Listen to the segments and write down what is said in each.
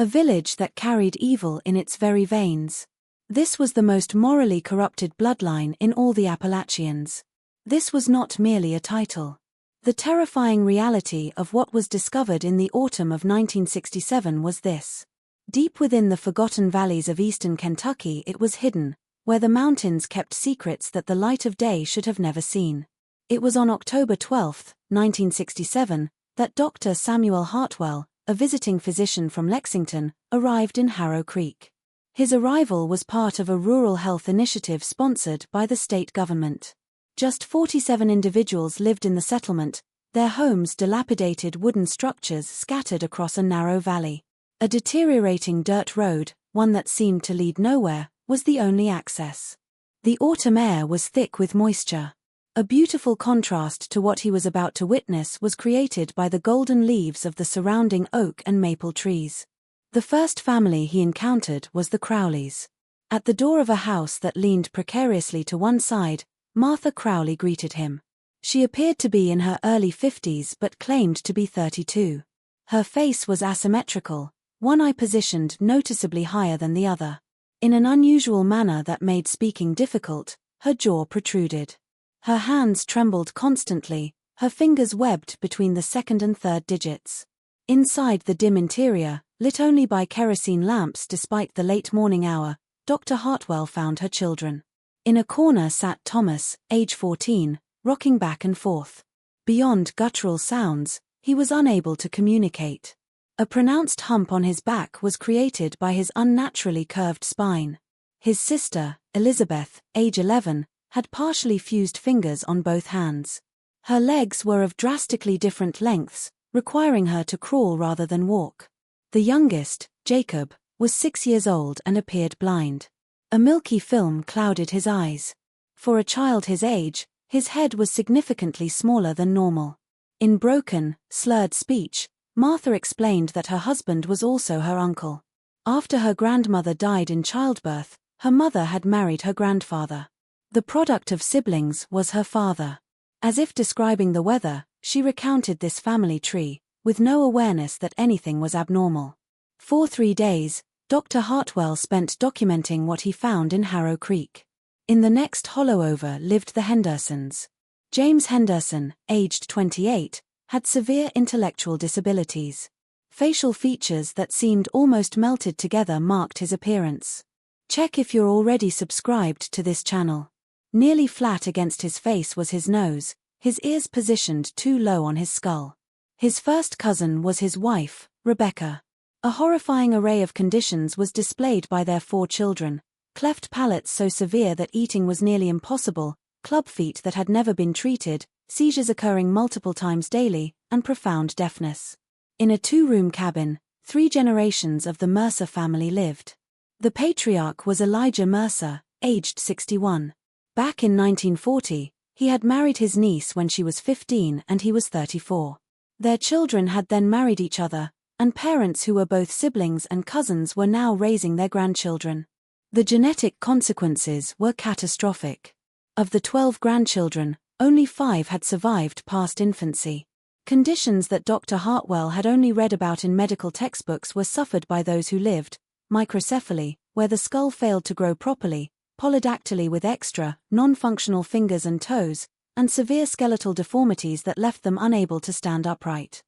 A village that carried evil in its very veins. This was the most morally corrupted bloodline in all the Appalachians. This was not merely a title. The terrifying reality of what was discovered in the autumn of 1967 was this. Deep within the forgotten valleys of eastern Kentucky it was hidden, where the mountains kept secrets that the light of day should have never seen. It was on October 12, 1967, that Dr. Samuel Hartwell, a visiting physician from Lexington, arrived in Harrow Creek. His arrival was part of a rural health initiative sponsored by the state government. Just 47 individuals lived in the settlement, their homes dilapidated wooden structures scattered across a narrow valley. A deteriorating dirt road, one that seemed to lead nowhere, was the only access. The autumn air was thick with moisture. A beautiful contrast to what he was about to witness was created by the golden leaves of the surrounding oak and maple trees. The first family he encountered was the Crowleys. At the door of a house that leaned precariously to one side, Martha Crowley greeted him. She appeared to be in her early 50s but claimed to be 32. Her face was asymmetrical, one eye positioned noticeably higher than the other. In an unusual manner that made speaking difficult, her jaw protruded. Her hands trembled constantly, her fingers webbed between the second and third digits. Inside the dim interior, lit only by kerosene lamps despite the late morning hour, Dr. Hartwell found her children. In a corner sat Thomas, age 14, rocking back and forth. Beyond guttural sounds, he was unable to communicate. A pronounced hump on his back was created by his unnaturally curved spine. His sister, Elizabeth, age 11, had partially fused fingers on both hands. Her legs were of drastically different lengths, requiring her to crawl rather than walk. The youngest, Jacob, was 6 years old and appeared blind. A milky film clouded his eyes. For a child his age, his head was significantly smaller than normal. In broken, slurred speech, Martha explained that her husband was also her uncle. After her grandmother died in childbirth, her mother had married her grandfather. The product of siblings was her father. As if describing the weather, she recounted this family tree, with no awareness that anything was abnormal. For 3 days, Dr. Hartwell spent documenting what he found in Harrow Creek. In the next hollow over lived the Hendersons. James Henderson, aged 28, had severe intellectual disabilities. Facial features that seemed almost melted together marked his appearance. Check if you're already subscribed to this channel. Nearly flat against his face was his nose, his ears positioned too low on his skull. His first cousin was his wife, Rebecca. A horrifying array of conditions was displayed by their 4 children: cleft palates so severe that eating was nearly impossible, club feet that had never been treated, seizures occurring multiple times daily, and profound deafness. In a 2-room cabin, 3 generations of the Mercer family lived. The patriarch was Elijah Mercer, aged 61. Back in 1940, he had married his niece when she was 15 and he was 34. Their children had then married each other, and parents who were both siblings and cousins were now raising their grandchildren. The genetic consequences were catastrophic. Of the 12 grandchildren, only 5 had survived past infancy. Conditions that Dr. Hartwell had only read about in medical textbooks were suffered by those who lived: microcephaly, where the skull failed to grow properly, polydactyly with extra, non-functional fingers and toes, and severe skeletal deformities that left them unable to stand upright.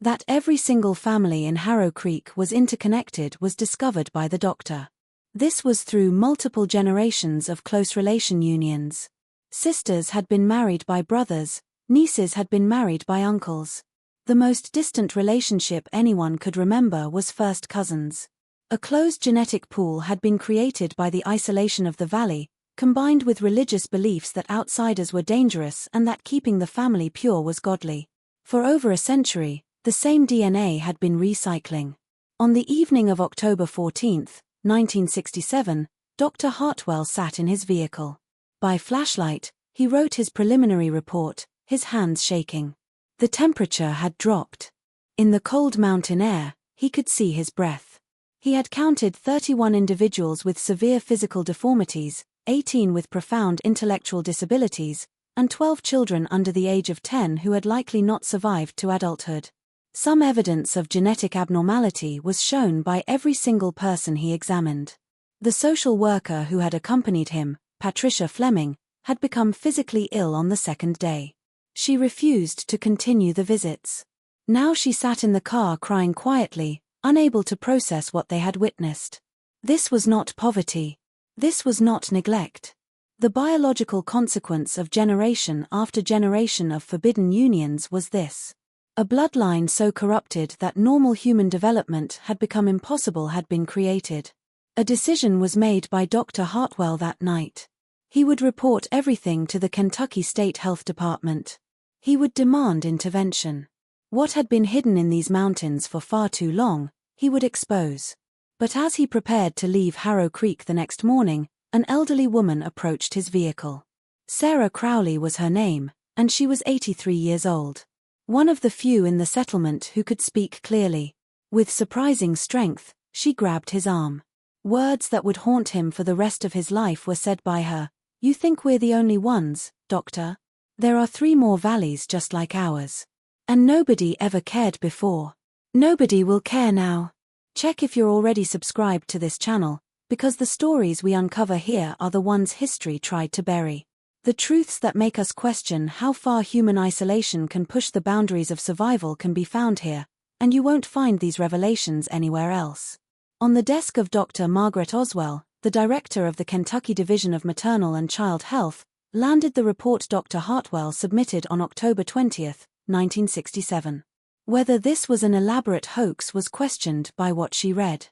That every single family in Harrow Creek was interconnected was discovered by the doctor. This was through multiple generations of close relation unions. Sisters had been married by brothers, nieces had been married by uncles. The most distant relationship anyone could remember was first cousins. A closed genetic pool had been created by the isolation of the valley, combined with religious beliefs that outsiders were dangerous and that keeping the family pure was godly. For over a century, the same DNA had been recycling. On the evening of October 14, 1967, Dr. Hartwell sat in his vehicle. By flashlight, he wrote his preliminary report, his hands shaking. The temperature had dropped. In the cold mountain air, he could see his breath. He had counted 31 individuals with severe physical deformities, 18 with profound intellectual disabilities, and 12 children under the age of 10 who had likely not survived to adulthood. Some evidence of genetic abnormality was shown by every single person he examined. The social worker who had accompanied him, Patricia Fleming, had become physically ill on the second day. She refused to continue the visits. Now she sat in the car crying quietly, unable to process what they had witnessed. This was not poverty. This was not neglect. The biological consequence of generation after generation of forbidden unions was this. A bloodline so corrupted that normal human development had become impossible had been created. A decision was made by Dr. Hartwell that night. He would report everything to the Kentucky State Health Department. He would demand intervention. What had been hidden in these mountains for far too long, he would expose. But as he prepared to leave Harrow Creek the next morning, an elderly woman approached his vehicle. Sarah Crowley was her name, and she was 83 years old. One of the few in the settlement who could speak clearly. With surprising strength, she grabbed his arm. Words that would haunt him for the rest of his life were said by her. "You think we're the only ones, Doctor? There are 3 more valleys just like ours. And nobody ever cared before. Nobody will care now." Check if you're already subscribed to this channel, because the stories we uncover here are the ones history tried to bury. The truths that make us question how far human isolation can push the boundaries of survival can be found here, and you won't find these revelations anywhere else. On the desk of Dr. Margaret Oswell, the director of the Kentucky Division of Maternal and Child Health, landed the report Dr. Hartwell submitted on October 20, 1967. Whether this was an elaborate hoax was questioned by what she read.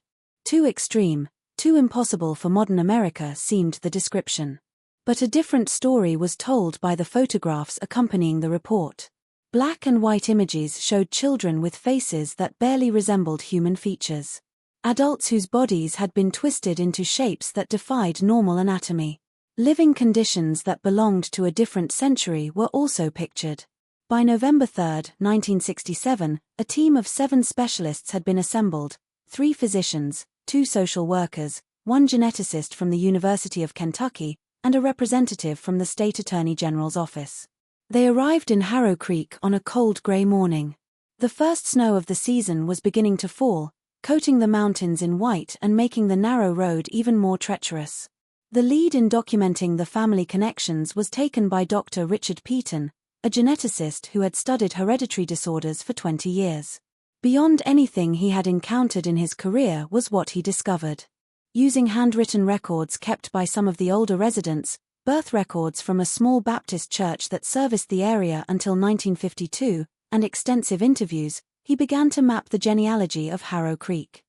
Too extreme, too impossible for modern America seemed the description. But a different story was told by the photographs accompanying the report. Black and white images showed children with faces that barely resembled human features. Adults whose bodies had been twisted into shapes that defied normal anatomy. Living conditions that belonged to a different century were also pictured. By November 3, 1967, a team of 7 specialists had been assembled, 3 physicians, 2 social workers, 1 geneticist from the University of Kentucky, and a representative from the State Attorney General's office. They arrived in Harrow Creek on a cold gray morning. The first snow of the season was beginning to fall, coating the mountains in white and making the narrow road even more treacherous. The lead in documenting the family connections was taken by Dr. Richard Peaton, a geneticist who had studied hereditary disorders for 20 years. Beyond anything he had encountered in his career was what he discovered. Using handwritten records kept by some of the older residents, birth records from a small Baptist church that serviced the area until 1952, and extensive interviews, he began to map the genealogy of Harrow Creek.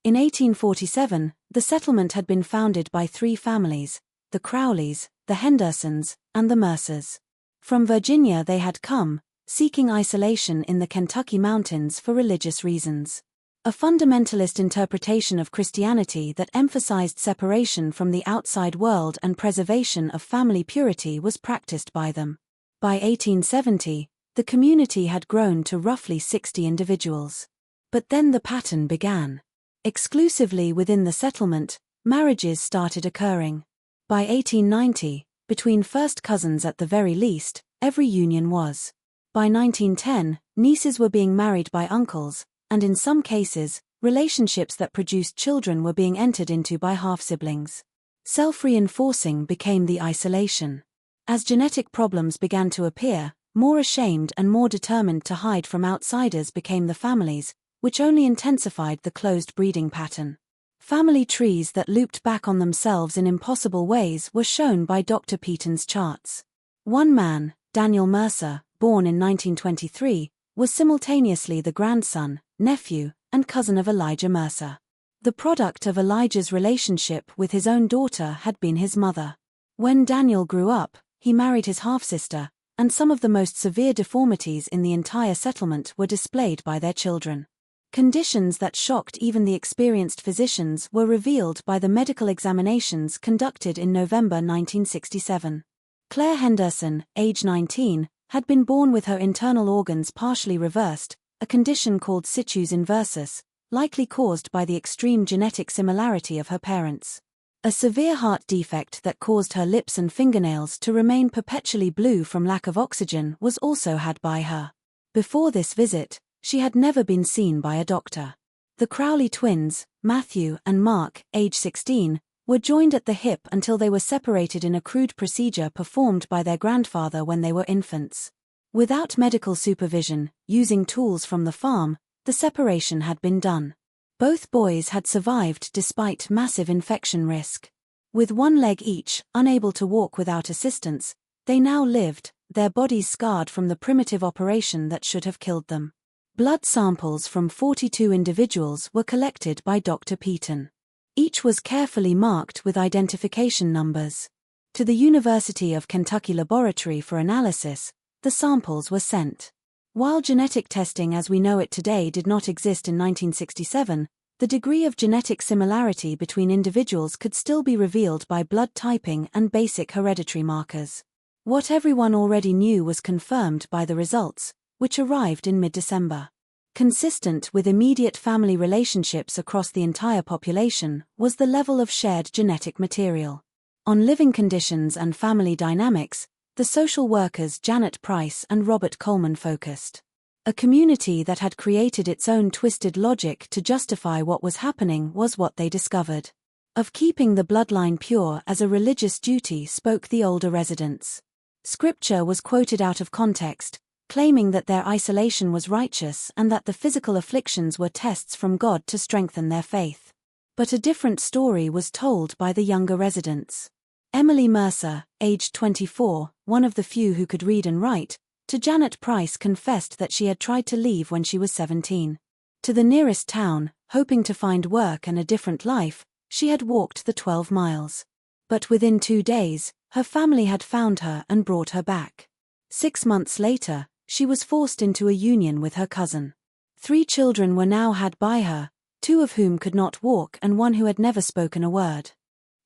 In 1847, the settlement had been founded by 3 families, the Crowleys, the Hendersons, and the Mercers. From Virginia they had come, seeking isolation in the Kentucky mountains for religious reasons. A fundamentalist interpretation of Christianity that emphasized separation from the outside world and preservation of family purity was practiced by them. By 1870, the community had grown to roughly 60 individuals. But then the pattern began. Exclusively within the settlement, marriages started occurring. By 1890, between first cousins at the very least, every union was. By 1910, nieces were being married by uncles, and in some cases, relationships that produced children were being entered into by half-siblings. Self-reinforcing became the isolation. As genetic problems began to appear, more ashamed and more determined to hide from outsiders became the families, which only intensified the closed breeding pattern. Family trees that looped back on themselves in impossible ways were shown by Dr. Peaton's charts. One man, Daniel Mercer, born in 1923, was simultaneously the grandson, nephew, and cousin of Elijah Mercer. The product of Elijah's relationship with his own daughter had been his mother. When Daniel grew up, he married his half-sister, and some of the most severe deformities in the entire settlement were displayed by their children. Conditions that shocked even the experienced physicians were revealed by the medical examinations conducted in November 1967. Claire Henderson, age 19, had been born with her internal organs partially reversed, a condition called situs inversus, likely caused by the extreme genetic similarity of her parents. A severe heart defect that caused her lips and fingernails to remain perpetually blue from lack of oxygen was also had by her. Before this visit, She had never been seen by a doctor. The Crowley twins, Matthew and Mark, age 16, were joined at the hip until they were separated in a crude procedure performed by their grandfather when they were infants. Without medical supervision, using tools from the farm, the separation had been done. Both boys had survived despite massive infection risk. With one leg each, unable to walk without assistance, they now lived, their bodies scarred from the primitive operation that should have killed them. Blood samples from 42 individuals were collected by Dr. Peaton. Each was carefully marked with identification numbers. To the University of Kentucky Laboratory for analysis, the samples were sent. While genetic testing as we know it today did not exist in 1967, the degree of genetic similarity between individuals could still be revealed by blood typing and basic hereditary markers. What everyone already knew was confirmed by the results, which arrived in mid-December. Consistent with immediate family relationships across the entire population was the level of shared genetic material. On living conditions and family dynamics, the social workers Janet Price and Robert Coleman focused. A community that had created its own twisted logic to justify what was happening was what they discovered. Of keeping the bloodline pure as a religious duty spoke the older residents. Scripture was quoted out of context, claiming that their isolation was righteous and that the physical afflictions were tests from God to strengthen their faith. But a different story was told by the younger residents. Emily Mercer, aged 24, one of the few who could read and write, to Janet Price confessed that she had tried to leave when she was 17. To the nearest town, hoping to find work and a different life, she had walked the 12 miles. But within 2 days, her family had found her and brought her back. 6 months later, she was forced into a union with her cousin. 3 children were now had by her, 2 of whom could not walk and 1 who had never spoken a word.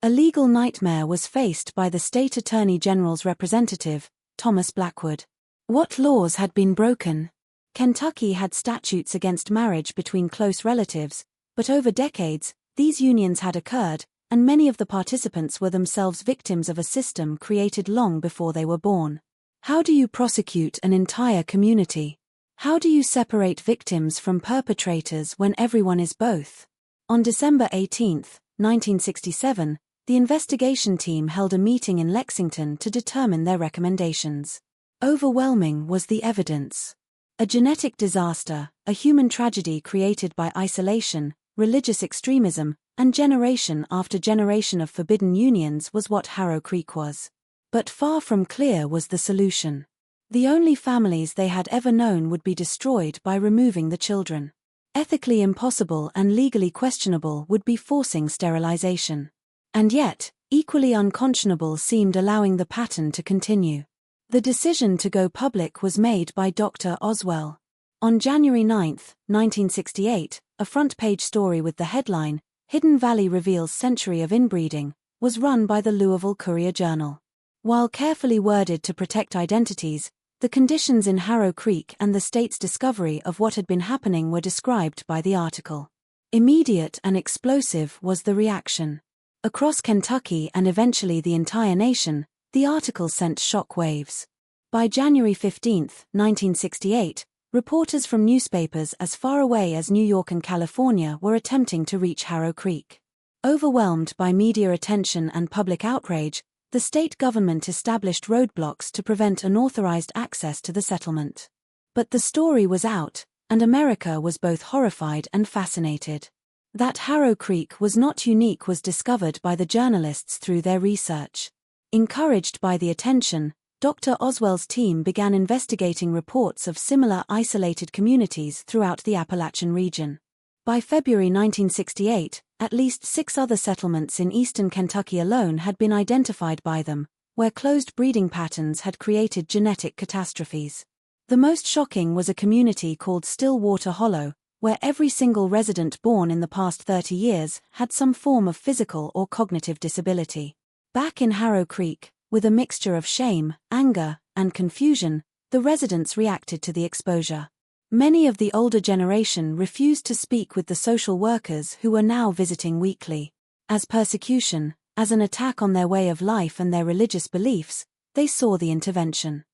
A legal nightmare was faced by the state attorney general's representative, Thomas Blackwood. What laws had been broken? Kentucky had statutes against marriage between close relatives, but over decades, these unions had occurred, and many of the participants were themselves victims of a system created long before they were born. How do you prosecute an entire community? How do you separate victims from perpetrators when everyone is both? On December 18, 1967, the investigation team held a meeting in Lexington to determine their recommendations. Overwhelming was the evidence. A genetic disaster, a human tragedy created by isolation, religious extremism, and generation after generation of forbidden unions was what Harrow Creek was. But far from clear was the solution. The only families they had ever known would be destroyed by removing the children. Ethically impossible and legally questionable would be forcing sterilization. And yet, equally unconscionable seemed allowing the pattern to continue. The decision to go public was made by Dr. Oswell. On January 9, 1968, a front-page story with the headline, "Hidden Valley Reveals Century of Inbreeding," was run by the Louisville Courier-Journal. While carefully worded to protect identities, the conditions in Harrow Creek and the state's discovery of what had been happening were described by the article. Immediate and explosive was the reaction. Across Kentucky and eventually the entire nation, the article sent shock waves. By January 15, 1968, reporters from newspapers as far away as New York and California were attempting to reach Harrow Creek. Overwhelmed by media attention and public outrage, the state government established roadblocks to prevent unauthorized access to the settlement. But the story was out, and America was both horrified and fascinated. That Harrow Creek was not unique was discovered by the journalists through their research. Encouraged by the attention, Dr. Oswell's team began investigating reports of similar isolated communities throughout the Appalachian region. By February 1968, at least 6 other settlements in eastern Kentucky alone had been identified by them, where closed breeding patterns had created genetic catastrophes. The most shocking was a community called Stillwater Hollow, where every single resident born in the past 30 years had some form of physical or cognitive disability. Back in Harrow Creek, with a mixture of shame, anger, and confusion, the residents reacted to the exposure. Many of the older generation refused to speak with the social workers who were now visiting weekly. As persecution, as an attack on their way of life and their religious beliefs, they saw the intervention.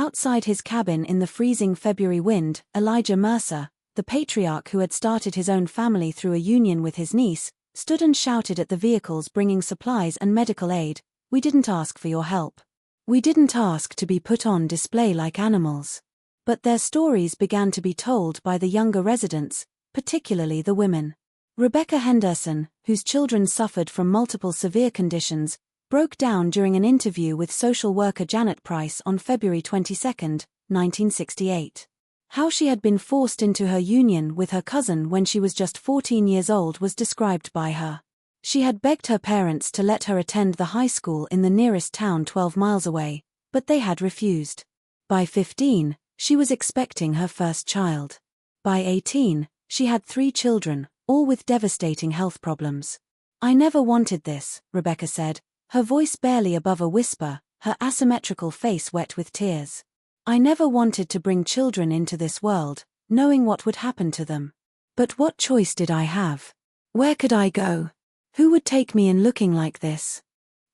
Outside his cabin in the freezing February wind, Elijah Mercer, the patriarch who had started his own family through a union with his niece, stood and shouted at the vehicles bringing supplies and medical aid, "We didn't ask for your help. We didn't ask to be put on display like animals." But their stories began to be told by the younger residents, particularly the women. Rebecca Henderson, whose children suffered from multiple severe conditions, broke down during an interview with social worker Janet Price on February 22, 1968. How she had been forced into her union with her cousin when she was just 14 years old was described by her. She had begged her parents to let her attend the high school in the nearest town 12 miles away, but they had refused. By 15, she was expecting her first child. By 18, she had 3 children, all with devastating health problems. "I never wanted this," Rebecca said, her voice barely above a whisper, her asymmetrical face wet with tears. "I never wanted to bring children into this world, knowing what would happen to them. But what choice did I have? Where could I go? Who would take me in looking like this?"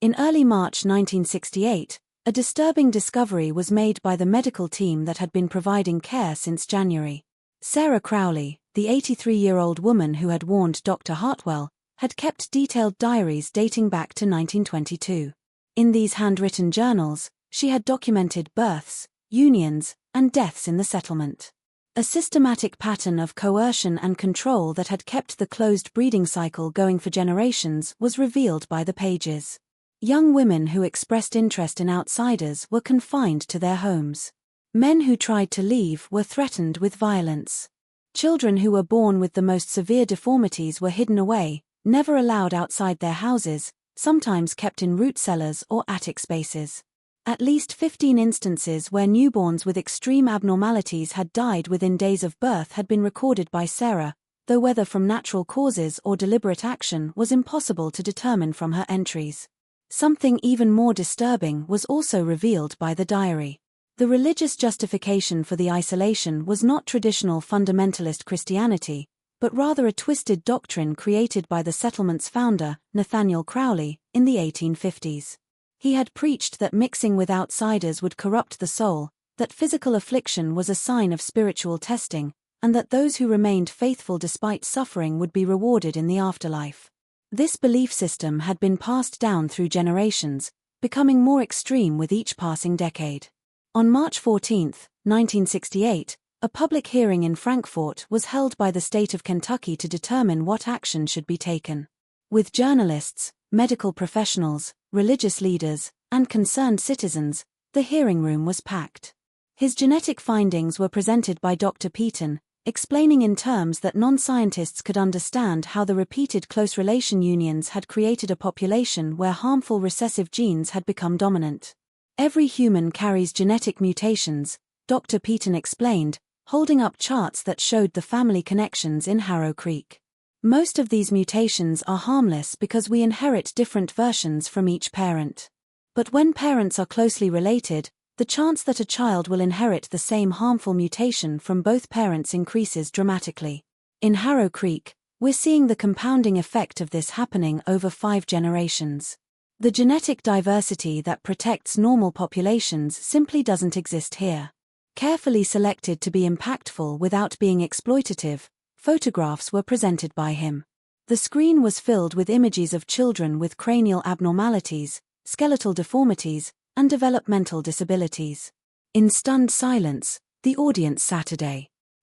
In early March 1968, a disturbing discovery was made by the medical team that had been providing care since January. Sarah Crowley, the 83-year-old woman who had warned Dr. Hartwell, had kept detailed diaries dating back to 1922. In these handwritten journals, she had documented births, unions, and deaths in the settlement. A systematic pattern of coercion and control that had kept the closed breeding cycle going for generations was revealed by the pages. Young women who expressed interest in outsiders were confined to their homes. Men who tried to leave were threatened with violence. Children who were born with the most severe deformities were hidden away, never allowed outside their houses, sometimes kept in root cellars or attic spaces. At least 15 instances where newborns with extreme abnormalities had died within days of birth had been recorded by Sarah, though whether from natural causes or deliberate action was impossible to determine from her entries. Something even more disturbing was also revealed by the diary. The religious justification for the isolation was not traditional fundamentalist Christianity, but rather a twisted doctrine created by the settlement's founder, Nathaniel Crowley, in the 1850s. He had preached that mixing with outsiders would corrupt the soul, that physical affliction was a sign of spiritual testing, and that those who remained faithful despite suffering would be rewarded in the afterlife. This belief system had been passed down through generations, becoming more extreme with each passing decade. On March 14, 1968, a public hearing in Frankfort was held by the state of Kentucky to determine what action should be taken. With journalists, medical professionals, religious leaders, and concerned citizens, the hearing room was packed. His genetic findings were presented by Dr. Peaton, explaining in terms that non-scientists could understand how the repeated close relation unions had created a population where harmful recessive genes had become dominant. "Every human carries genetic mutations," Dr. Peaton explained, holding up charts that showed the family connections in Harrow Creek. "Most of these mutations are harmless because we inherit different versions from each parent. But when parents are closely related, the chance that a child will inherit the same harmful mutation from both parents increases dramatically. In Harrow Creek, we're seeing the compounding effect of this happening over 5 generations. The genetic diversity that protects normal populations simply doesn't exist here." Carefully selected to be impactful without being exploitative, photographs were presented by him. The screen was filled with images of children with cranial abnormalities, skeletal deformities, and developmental disabilities. In stunned silence, the audience sat.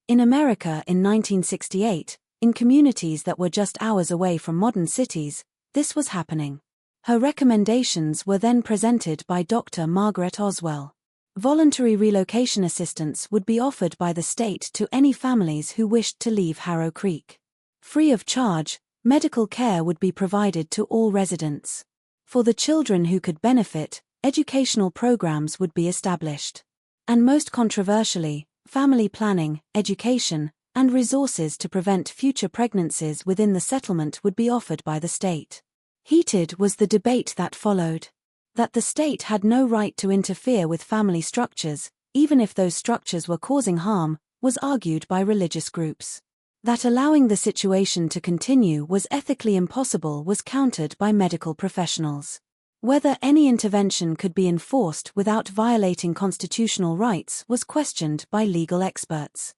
In America in 1968, in communities that were just hours away from modern cities, this was happening. Her recommendations were then presented by Dr. Margaret Oswell. Voluntary relocation assistance would be offered by the state to any families who wished to leave Harrow Creek. Free of charge, medical care would be provided to all residents. For the children who could benefit, educational programs would be established. And most controversially, family planning, education, and resources to prevent future pregnancies within the settlement would be offered by the state. Heated was the debate that followed. That the state had no right to interfere with family structures, even if those structures were causing harm, was argued by religious groups. That allowing the situation to continue was ethically impossible was countered by medical professionals. Whether any intervention could be enforced without violating constitutional rights was questioned by legal experts.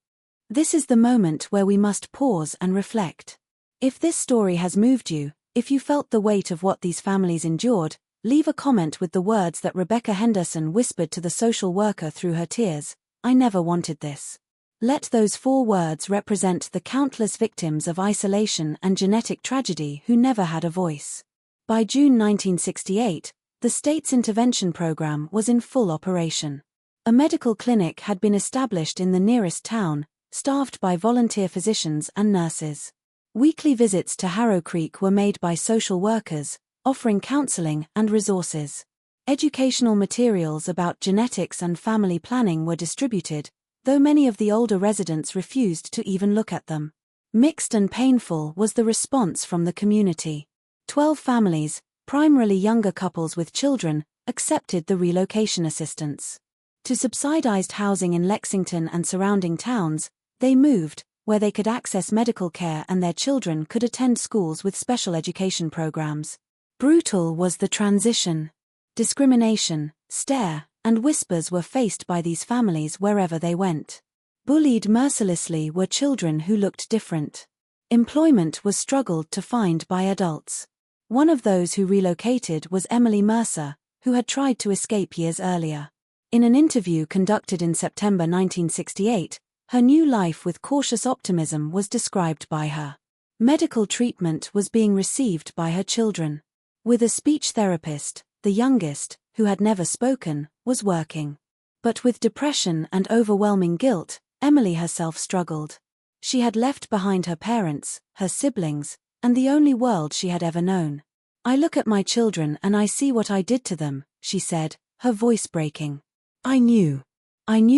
This is the moment where we must pause and reflect. If this story has moved you, if you felt the weight of what these families endured, leave a comment with the words that Rebecca Henderson whispered to the social worker through her tears: "I never wanted this." Let those 4 words represent the countless victims of isolation and genetic tragedy who never had a voice. By June 1968, the state's intervention program was in full operation. A medical clinic had been established in the nearest town, staffed by volunteer physicians and nurses. Weekly visits to Harrow Creek were made by social workers, offering counseling and resources. Educational materials about genetics and family planning were distributed, though many of the older residents refused to even look at them. Mixed and painful was the response from the community. 12 families, primarily younger couples with children, accepted the relocation assistance. To subsidized housing in Lexington and surrounding towns, they moved, where they could access medical care and their children could attend schools with special education programs. Brutal was the transition. Discrimination, stare, and whispers were faced by these families wherever they went. Bullied mercilessly were children who looked different. Employment was struggled to find by adults. One of those who relocated was Emily Mercer, who had tried to escape years earlier. In an interview conducted in September 1968, her new life with cautious optimism was described by her. Medical treatment was being received by her children. With a speech therapist, the youngest, who had never spoken, was working. But with depression and overwhelming guilt, Emily herself struggled. She had left behind her parents, her siblings, and the only world she had ever known. "I look at my children and I see what I did to them," she said, her voice breaking. I knew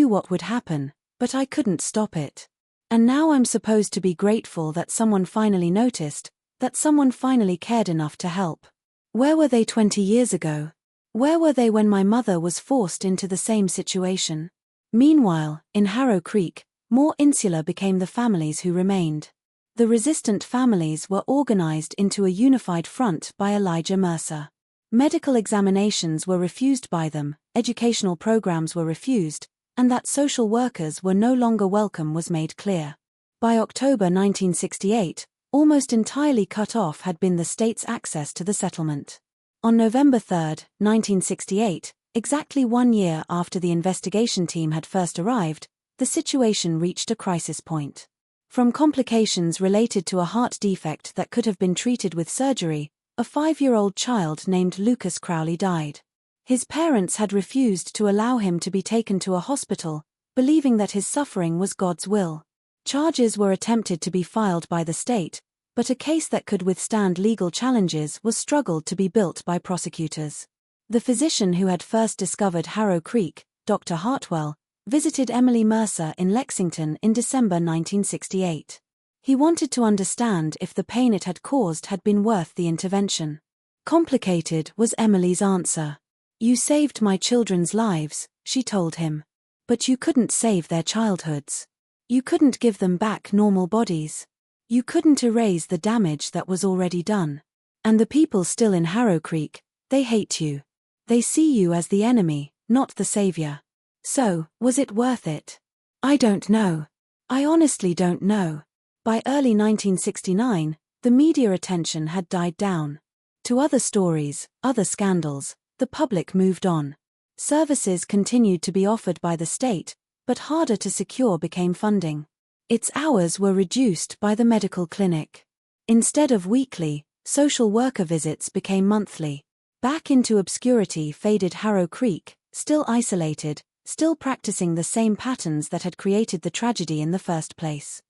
what would happen, but I couldn't stop it. And now I'm supposed to be grateful that someone finally noticed, that someone finally cared enough to help. Where were they 20 years ago? Where were they when my mother was forced into the same situation? Meanwhile, in Harrow Creek, more insular became the families who remained. The resistant families were organized into a unified front by Elijah Mercer. Medical examinations were refused by them, educational programs were refused, and that social workers were no longer welcome was made clear. By October 1968, almost entirely cut off had been the state's access to the settlement. On November 3, 1968, exactly 1 year after the investigation team had first arrived, the situation reached a crisis point. From complications related to a heart defect that could have been treated with surgery, a 5-year-old child named Lucas Crowley died. His parents had refused to allow him to be taken to a hospital, believing that his suffering was God's will. Charges were attempted to be filed by the state, but a case that could withstand legal challenges was struggled to be built by prosecutors. The physician who had first discovered Harrow Creek, Dr. Hartwell, visited Emily Mercer in Lexington in December 1968. He wanted to understand if the pain it had caused had been worth the intervention. Complicated was Emily's answer. "You saved my children's lives," she told him. "But you couldn't save their childhoods. You couldn't give them back normal bodies. You couldn't erase the damage that was already done. And the people still in Harrow Creek, they hate you. They see you as the enemy, not the savior. So, was it worth it? I don't know. I honestly don't know." By early 1969, the media attention had died down. To other stories, other scandals, the public moved on. Services continued to be offered by the state, but harder to secure became funding. Its hours were reduced by the medical clinic. Instead of weekly, social worker visits became monthly. Back into obscurity faded Harrow Creek, still isolated, still practicing the same patterns that had created the tragedy in the first place.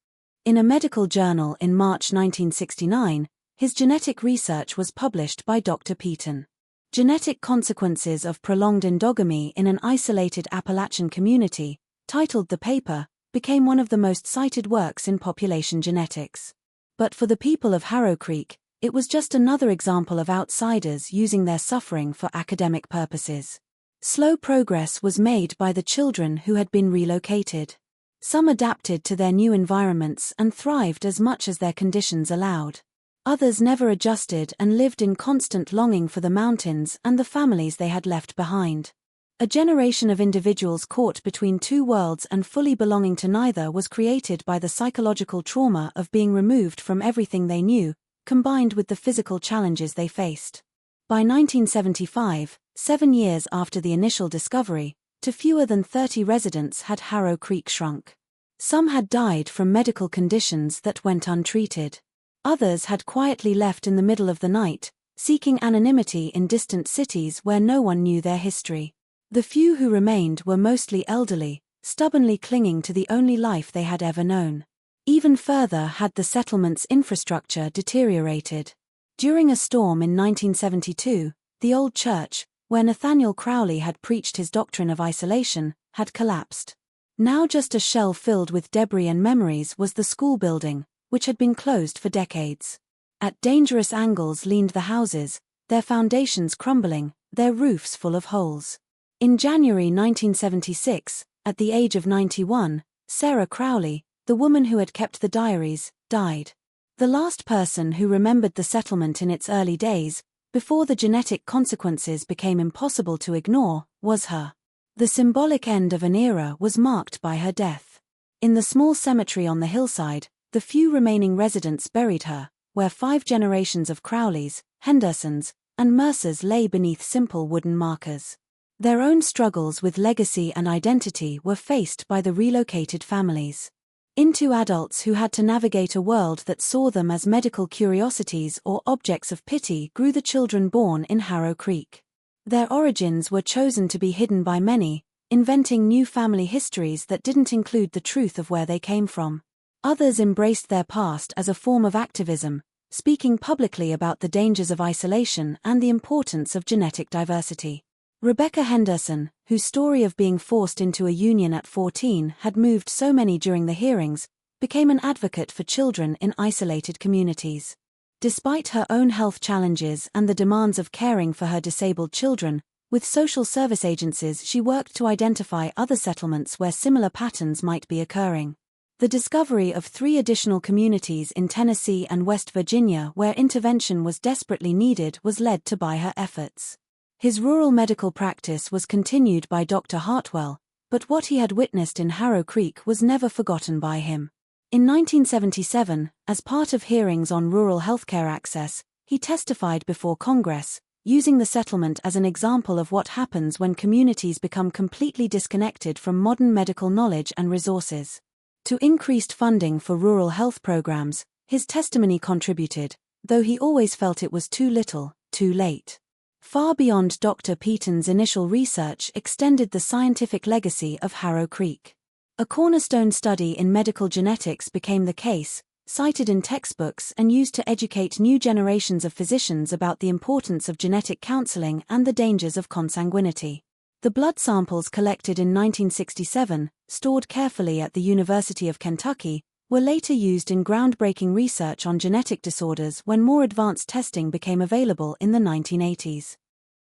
In a medical journal in March 1969, his genetic research was published by Dr. Peaton. Genetic Consequences of Prolonged Endogamy in an Isolated Appalachian Community, titled the paper, became one of the most cited works in population genetics. But for the people of Harrow Creek, it was just another example of outsiders using their suffering for academic purposes. Slow progress was made by the children who had been relocated. Some adapted to their new environments and thrived as much as their conditions allowed. Others never adjusted and lived in constant longing for the mountains and the families they had left behind. A generation of individuals caught between two worlds and fully belonging to neither was created by the psychological trauma of being removed from everything they knew, combined with the physical challenges they faced. By 1975, 7 years after the initial discovery, to fewer than 30 residents had Harrow Creek shrunk. Some had died from medical conditions that went untreated. Others had quietly left in the middle of the night, seeking anonymity in distant cities where no one knew their history. The few who remained were mostly elderly, stubbornly clinging to the only life they had ever known. Even further had the settlement's infrastructure deteriorated. During a storm in 1972, the old church, where Nathaniel Crowley had preached his doctrine of isolation, had collapsed. Now just a shell filled with debris and memories was the school building, which had been closed for decades. At dangerous angles leaned the houses, their foundations crumbling, their roofs full of holes. In January 1976, at the age of 91, Sarah Crowley, the woman who had kept the diaries, died. The last person who remembered the settlement in its early days, before the genetic consequences became impossible to ignore, was her. The symbolic end of an era was marked by her death. In the small cemetery on the hillside, the few remaining residents buried her, where 5 generations of Crowleys, Hendersons, and Mercers lay beneath simple wooden markers. Their own struggles with legacy and identity were faced by the relocated families. Into adults who had to navigate a world that saw them as medical curiosities or objects of pity grew the children born in Harrow Creek. Their origins were chosen to be hidden by many, inventing new family histories that didn't include the truth of where they came from. Others embraced their past as a form of activism, speaking publicly about the dangers of isolation and the importance of genetic diversity. Rebecca Henderson, whose story of being forced into a union at 14 had moved so many during the hearings, became an advocate for children in isolated communities. Despite her own health challenges and the demands of caring for her disabled children, with social service agencies she worked to identify other settlements where similar patterns might be occurring. The discovery of 3 additional communities in Tennessee and West Virginia where intervention was desperately needed was led to by her efforts. His rural medical practice was continued by Dr. Hartwell, but what he had witnessed in Harrow Creek was never forgotten by him. In 1977, as part of hearings on rural healthcare access, he testified before Congress, using the settlement as an example of what happens when communities become completely disconnected from modern medical knowledge and resources. To increased funding for rural health programs, his testimony contributed, though he always felt it was too little, too late. Far beyond Dr. Peaton's initial research extended the scientific legacy of Harrow Creek. A cornerstone study in medical genetics became the case, cited in textbooks and used to educate new generations of physicians about the importance of genetic counseling and the dangers of consanguinity. The blood samples collected in 1967, stored carefully at the University of Kentucky, were later used in groundbreaking research on genetic disorders when more advanced testing became available in the 1980s.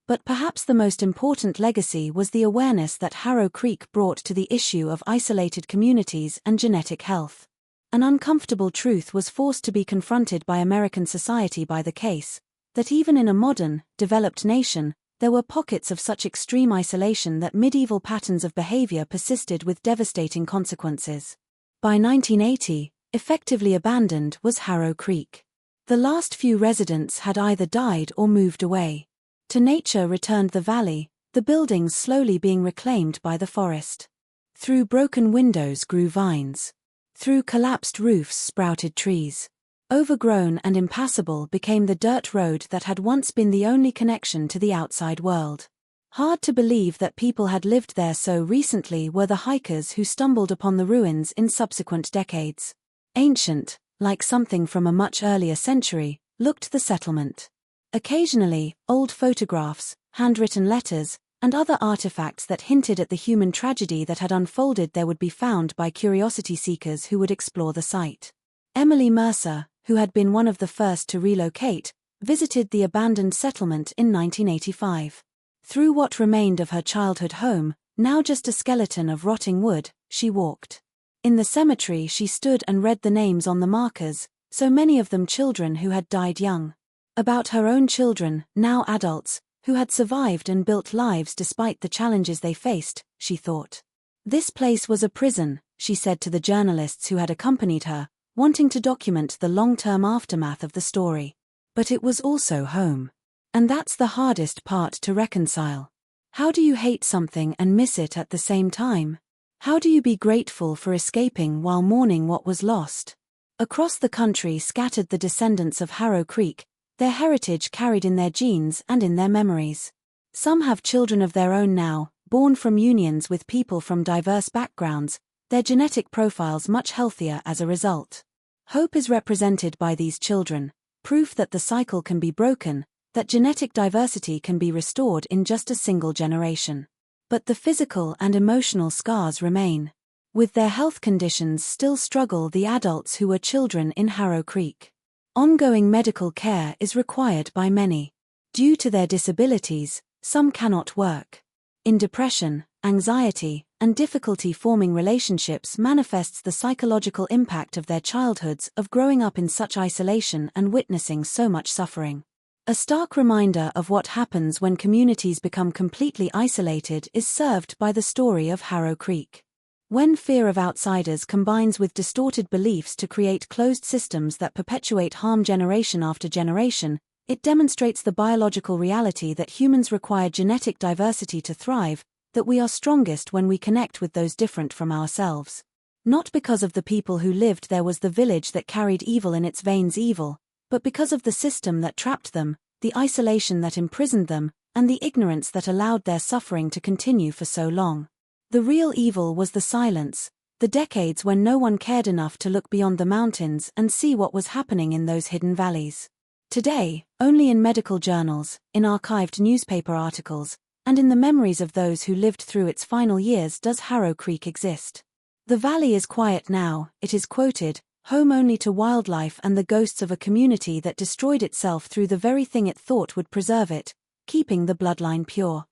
But perhaps the most important legacy was the awareness that Harrow Creek brought to the issue of isolated communities and genetic health. An uncomfortable truth was forced to be confronted by American society by the case, that even in a modern, developed nation, there were pockets of such extreme isolation that medieval patterns of behavior persisted with devastating consequences. By 1980, effectively abandoned was Harrow Creek. The last few residents had either died or moved away. To nature returned the valley, the buildings slowly being reclaimed by the forest. Through broken windows grew vines. Through collapsed roofs sprouted trees. Overgrown and impassable became the dirt road that had once been the only connection to the outside world. Hard to believe that people had lived there so recently were the hikers who stumbled upon the ruins in subsequent decades. Ancient, like something from a much earlier century, looked the settlement. Occasionally, old photographs, handwritten letters, and other artifacts that hinted at the human tragedy that had unfolded there would be found by curiosity seekers who would explore the site. Emily Mercer, who had been one of the first to relocate, visited the abandoned settlement in 1985. Through what remained of her childhood home, now just a skeleton of rotting wood, she walked. In the cemetery she stood and read the names on the markers, so many of them children who had died young. About her own children, now adults, who had survived and built lives despite the challenges they faced, she thought. This place was a prison, she said to the journalists who had accompanied her, wanting to document the long-term aftermath of the story. But it was also home. And that's the hardest part to reconcile. How do you hate something and miss it at the same time? How do you be grateful for escaping while mourning what was lost? Across the country scattered the descendants of Harrow Creek, their heritage carried in their genes and in their memories. Some have children of their own now, born from unions with people from diverse backgrounds, their genetic profiles much healthier as a result. Hope is represented by these children, proof that the cycle can be broken, that genetic diversity can be restored in just a single generation. But the physical and emotional scars remain. With their health conditions still struggle the adults who were children in Harrow Creek. Ongoing medical care is required by many. Due to their disabilities, some cannot work. In depression, anxiety, and difficulty forming relationships manifests the psychological impact of their childhoods of growing up in such isolation and witnessing so much suffering. A stark reminder of what happens when communities become completely isolated is served by the story of Harrow Creek. When fear of outsiders combines with distorted beliefs to create closed systems that perpetuate harm generation after generation, it demonstrates the biological reality that humans require genetic diversity to thrive, that we are strongest when we connect with those different from ourselves. Not because of the people who lived there was the village that carried evil in its veins evil, but because of the system that trapped them, the isolation that imprisoned them, and the ignorance that allowed their suffering to continue for so long. The real evil was the silence, the decades when no one cared enough to look beyond the mountains and see what was happening in those hidden valleys. Today, only in medical journals, in archived newspaper articles, and in the memories of those who lived through its final years does Harrow Creek exist. The valley is quiet now, it is quoted, home only to wildlife and the ghosts of a community that destroyed itself through the very thing it thought would preserve it, keeping the bloodline pure.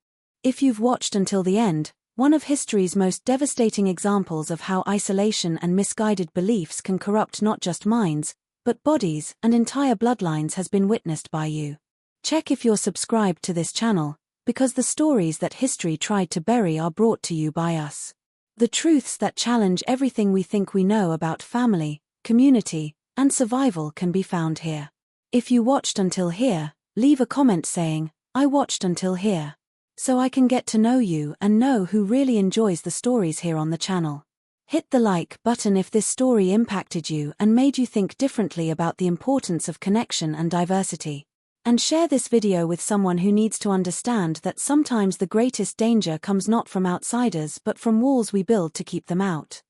If you've watched until the end, one of history's most devastating examples of how isolation and misguided beliefs can corrupt not just minds, but bodies and entire bloodlines has been witnessed by you. Check if you're subscribed to this channel, because the stories that history tried to bury are brought to you by us. The truths that challenge everything we think we know about family, community, and survival can be found here. If you watched until here, leave a comment saying, "I watched until here," so I can get to know you and know who really enjoys the stories here on the channel. Hit the like button if this story impacted you and made you think differently about the importance of connection and diversity. And share this video with someone who needs to understand that sometimes the greatest danger comes not from outsiders but from walls we build to keep them out.